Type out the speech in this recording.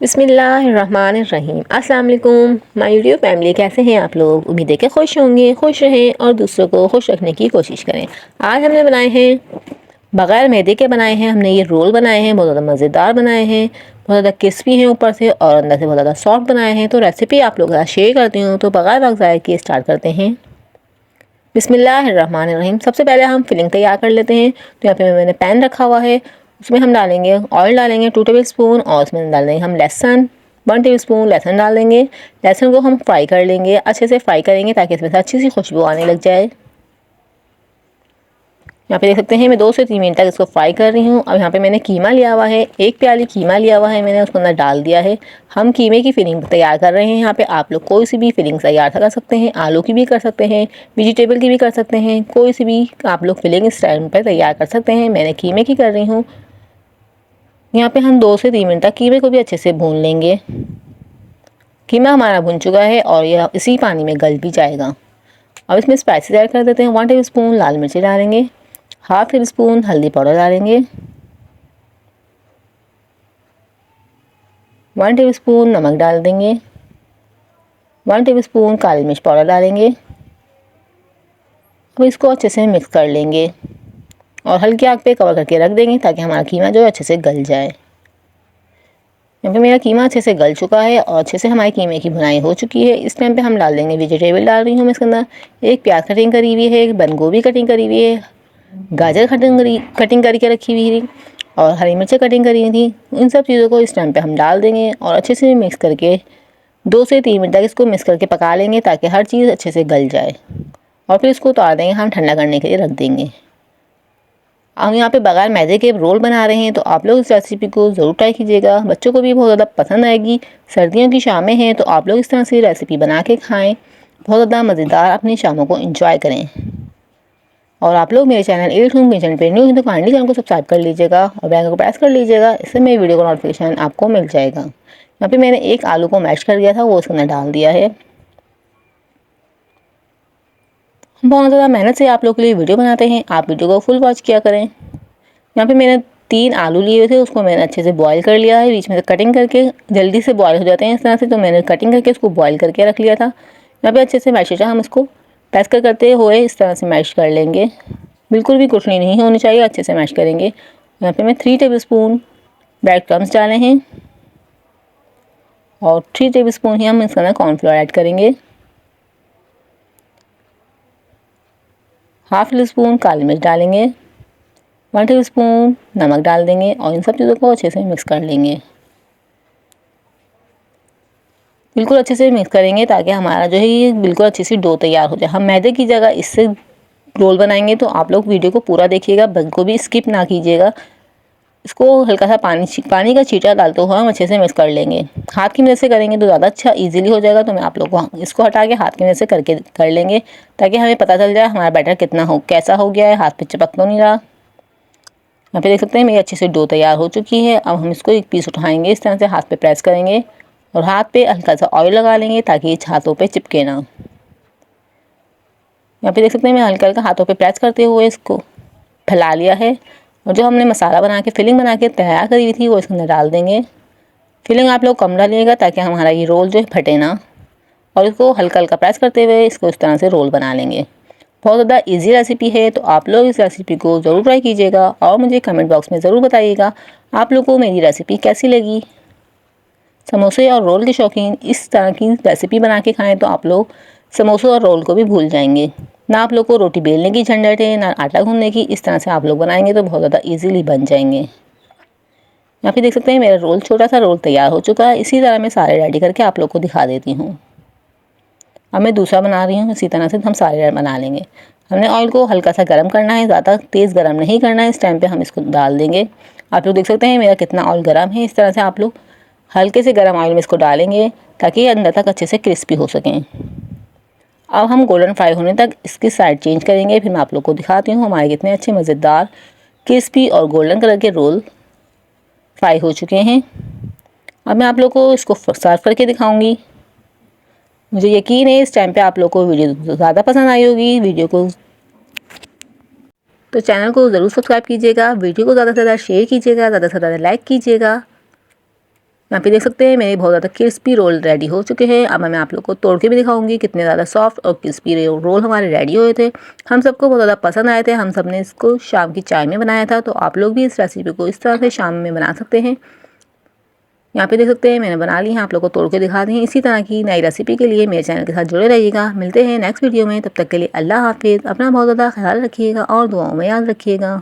बिस्मिल्लाहिर्रहमानिर्रहीम। अस्सलाम वालेकुम माय यूट्यूब फैमिली, कैसे हैं आप लोग। उम्मीद है कि खुश होंगे, खुश रहें और दूसरों को खुश रखने की कोशिश करें। आज हमने बनाए हैं बग़ैर मैदे के बनाए हैं हमने ये रोल बनाए हैं, बहुत ज़्यादा मज़ेदार बनाए हैं, बहुत ज़्यादा क्रिस्पी हैं ऊपर से और अंदर से बहुत ज़्यादा सॉफ्ट बनाए हैं। तो रेसिपी आप लोगों के साथ शेयर करती हूँ। तो बग़ैर वक्त ज़ाया किए स्टार्ट करते हैं। बिस्मिल्लाहिर्रहमानिर्रहीम। सबसे पहले हम फिलिंग तैयार कर लेते हैं। तो यहाँ पे मैंने पैन रखा हुआ है, उसमें हम डालेंगे ऑयल, डालेंगे 2 टेबल स्पून और उसमें डाल देंगे हम लहसुन 1 टेबल स्पून लहसुन डाल देंगे। लहसुन को हम फ्राई कर लेंगे, अच्छे से फ्राई करेंगे ताकि इसमें से अच्छी सी खुशबू आने लग जाए। यहाँ पे देख सकते हैं मैं 2 से 3 मिनट तक इसको फ्राई कर रही हूँ। अब यहाँ पे मैंने कीमा लिया हुआ है, 1 प्याली कीमा लिया हुआ है मैंने, उसको अंदर डाल दिया है। हम कीमे की फिलिंग तैयार कर रहे हैं। यहाँ पे आप लोग कोई सी भी फिलिंग तैयार कर सकते हैं, आलू की भी कर सकते हैं, वेजिटेबल की भी कर सकते हैं, कोई सी भी आप लोग फिलिंग इस टाइम पर तैयार कर सकते हैं। मैंने कीमे की कर रही हूँ। यहाँ पे हम 2 से 3 मिनट तक कीमे को भी अच्छे से भून लेंगे। कीमा हमारा भुन चुका है और यह इसी पानी में गल भी जाएगा। अब इसमें स्पाइसेस ऐड कर देते हैं। 1 टेबल स्पून लाल मिर्ची डालेंगे, 1/2 टेबल स्पून हल्दी पाउडर डालेंगे, 1 टेबल स्पून नमक डाल देंगे, 1 टेबल स्पून काली मिर्च पाउडर डालेंगे। अब इसको अच्छे से मिक्स कर लेंगे और हल्की आग पे कवर करके रख देंगे ताकि हमारा कीमा जो है अच्छे से गल जाए। यहाँ पे मेरा कीमा अच्छे से गल चुका है और अच्छे से हमारे कीमे की भुनाई हो चुकी है। इस टाइम पे हम डाल देंगे वेजिटेबल। डाल रही हूँ मैं इसके अंदर 1 प्याज कटिंग करी हुई है, 1 बंद गोभी कटिंग करी हुई है, गाजर कटिंग करके रखी हुई थी और हरी मिर्चें कटिंग करी हुई थी। इन सब चीज़ों को इस टाइम पे हम डाल देंगे और अच्छे से मिक्स करके 2 से 3 मिनट तक इसको मिक्स करके पका लेंगे ताकि हर चीज़ अच्छे से गल जाए। और फिर इसको उतार देंगे, हम ठंडा करने के लिए रख देंगे। हम यहाँ पे बगैर मैदे के रोल बना रहे हैं, तो आप लोग इस रेसिपी को ज़रूर ट्राई कीजिएगा। बच्चों को भी बहुत ज़्यादा पसंद आएगी। सर्दियों की शामें हैं तो आप लोग इस तरह से रेसिपी बना के खाएं, बहुत ज़्यादा मज़ेदार अपनी शामों को इंजॉय करें। और आप लोग मेरे चैनल एट होम किचन पे न्यू हैं तो काइंडली चैनल को सब्सक्राइब कर लीजिएगा और बेल को प्रेस कर लीजिएगा, इससे मेरी वीडियो का नोटिफिकेशन आपको मिल जाएगा। यहाँ पे मैंने 1 आलू को मैश कर दिया था, वो इसके अंदर डाल दिया है। हम बहुत ज़्यादा मेहनत से आप लोग के लिए वीडियो बनाते हैं, आप वीडियो को फुल वॉच किया करें। यहाँ पे मैंने 3 आलू लिए हुए थे, उसको मैंने अच्छे से बॉईल कर लिया है, बीच में से कटिंग करके, जल्दी से बॉईल हो जाते हैं इस तरह से, तो मैंने कटिंग करके उसको बॉईल करके रख लिया था। यहाँ पे अच्छे से मैश हम इसको प्रेस करते हुए इस तरह से मैश कर लेंगे। बिल्कुल भी कुटनी नहीं होनी चाहिए, अच्छे से मैश करेंगे। यहाँ पे मैं 3 टेबल स्पून ब्रेड क्रम्स डाले हैं और 3 टेबल स्पून ही हम इसके अंदर कॉर्नफ्लोर ऐड करेंगे। 1/2 टी स्पून काली मिर्च डालेंगे, 1 टेबल स्पून नमक डाल देंगे और इन सब चीज़ों को अच्छे से मिक्स कर लेंगे। बिल्कुल अच्छे से मिक्स करेंगे ताकि हमारा जो है ये बिल्कुल अच्छी सी डो तैयार हो जाए। हम मैदे की जगह इससे रोल बनाएंगे, तो आप लोग वीडियो को पूरा देखिएगा, बिल्कुल भी स्किप ना कीजिएगा। इसको हल्का सा पानी का छींटा डालते हुए हम अच्छे से मिक्स कर लेंगे। हाथ की मदद से करेंगे तो ज़्यादा अच्छा ईजिली हो जाएगा। तो मैं आप लोग को इसको हटा के हाथ की मदद से करके कर लेंगे ताकि हमें पता चल जाए हमारा बैटर कैसा हो गया है, हाथ पे चिपक तो नहीं रहा। यहाँ पे देख सकते हैं मेरी अच्छे से डो तैयार हो चुकी है। अब हम इसको एक पीस उठाएंगे, इस तरह से हाथ पे प्रेस करेंगे और हाथ पे हल्का सा ऑयल लगा लेंगे ताकि ये हाथों पे चिपके ना। यहाँ पे देख सकते हैं मैं हल्का हल्का हाथों पे प्रेस करते हुए इसको फैला लिया है और जो हमने मसाला बना के फिलिंग बना के तैयार करी हुई थी वो इसके अंदर डाल देंगे। फिलिंग आप लोग कम डालिएगा ताकि हमारा ये रोल जो है फटे ना, और इसको हल्का हल्का प्रेस करते हुए इसको इस तरह से रोल बना लेंगे। बहुत ज़्यादा इजी रेसिपी है, तो आप लोग इस रेसिपी को ज़रूर ट्राई कीजिएगा और मुझे कमेंट बॉक्स में ज़रूर बताइएगा आप लोग को मेरी रेसिपी कैसी लगी। समोसे और रोल के शौकीन इस तरह की रेसिपी बना के खाएं तो आप लोग समोसे और रोल को भी भूल जाएंगे। ना आप लोग को रोटी बेलने की झंझट है, ना आटा गूंदने की। इस तरह से आप लोग बनाएंगे तो बहुत ज़्यादा ईजीली बन जाएंगे। यहाँ पे देख सकते हैं मेरा रोल, छोटा सा रोल तैयार हो चुका है। इसी तरह मैं सारे रेडी करके आप लोग को दिखा देती हूँ। अब मैं दूसरा बना रही हूँ, इसी तरह से हम सारे बना लेंगे। हमने ऑयल को हल्का सा गर्म करना है, ज़्यादा तेज़ गर्म नहीं करना है। इस टाइम पे हम इसको डाल देंगे। आप लोग देख सकते हैं मेरा कितना ऑयल गर्म है। इस तरह से आप लोग हल्के से गर्म ऑयल में इसको डालेंगे ताकि ये अंदर तक अच्छे से क्रिस्पी हो सकें। अब हम गोल्डन फ्राई होने तक इसकी साइड चेंज करेंगे, फिर मैं आप लोग को दिखाती हूँ हमारे कितने अच्छे मज़ेदार क्रिस्पी और गोल्डन कलर के रोल फ्राई हो चुके हैं। अब मैं आप लोग को इसको सर्व करके दिखाऊंगी। मुझे यकीन है इस टाइम पे आप लोग को वीडियो ज़्यादा पसंद आई होगी। वीडियो को तो चैनल को ज़रूर सब्सक्राइब कीजिएगा, वीडियो को ज़्यादा से ज़्यादा शेयर कीजिएगा, ज़्यादा से ज़्यादा लाइक कीजिएगा। यहाँ पे देख सकते हैं मेरे बहुत ज़्यादा क्रिस्पी रोल रेडी हो चुके हैं। अब मैं आप लोग को तोड़ के भी दिखाऊंगी कितने ज़्यादा सॉफ्ट और क्रिस्पी रोल हमारे रेडी हुए थे। हम सबको बहुत ज़्यादा पसंद आए थे। हम सब ने इसको शाम की चाय में बनाया था, तो आप लोग भी इस रेसिपी को इस तरह से शाम में बना सकते हैं। यहाँ पे देख सकते हैं मैंने बना ली है, आप लोग को तोड़ के दिखा दी। इसी तरह की नई रेसिपी के लिए मेरे चैनल के साथ जुड़े रहिएगा। मिलते हैं नेक्स्ट वीडियो में, तब तक के लिए अल्लाह हाफिज़। अपना बहुत ज़्यादा ख्याल रखिएगा और दुआओं में याद रखिएगा।